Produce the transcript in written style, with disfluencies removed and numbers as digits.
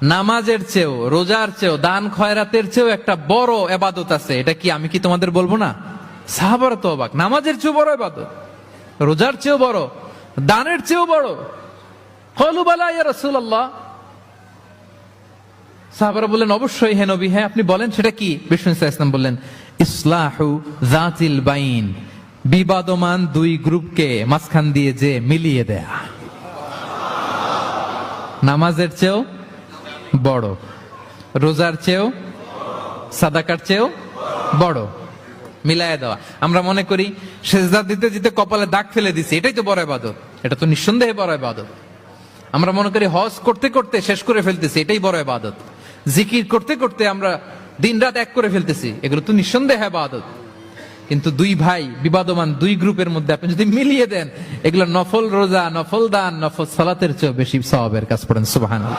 নামাজের চেয়েও, রোজার চেয়েও, দান খয়রাতের চেয়েও একটা বড় ইবাদত আছে। এটা কি আমি কি তোমাদের বলবো না? সাহাবারা তো অবাক, নামাজের চেয়েও বড় ইবাদত, রোজার চেয়েও বড়, দানের চেয়েও বড়। ক্বালু বালা ইয়া রাসূলুল্লাহ। সাহাবারা বললেন অবশ্যই হে নবী, হ্যাঁ আপনি বলেন সেটা কি? বিষ্ণু সাল্লাল্লাহু আলাইহি ওয়াসাল্লাম বললেন ইসলাহু যাতিল বাইন, বিবাদমান দুই গ্রুপকে মাঝখান দিয়ে যে মিলিয়ে দেয়া। নামাজের চেয়েও বড়, রোজার চেয়েও, সাদাকার চেয়েও বড়, মিলায় দেওয়া। আমরা মনে করি সেজদা দিতে দিতে কপালে দাগ ফেলে দিছি, এটাই তো বড় ইবাদত। এটা তো নিঃসন্দেহে বড় ইবাদত। আমরা মনে করি হজ করতে করতে শেষ করে ফেলতেছি, এটাই বড় ইবাদত। জিকির করতে করতে আমরা দিনরাত এক করে ফেলতেছি, এগুলো তো নিঃসন্দেহে ইবাদত। কিন্তু দুই ভাই বিবাদমান দুই গ্রুপের মধ্যে আপনি যদি মিলিয়ে দেন, এগুলো নফল রোজা, নফল দান, নফল সালাতের চেয়ে বেশি সওয়াবের কাজ। পড়েন সুবহানাল্লাহ।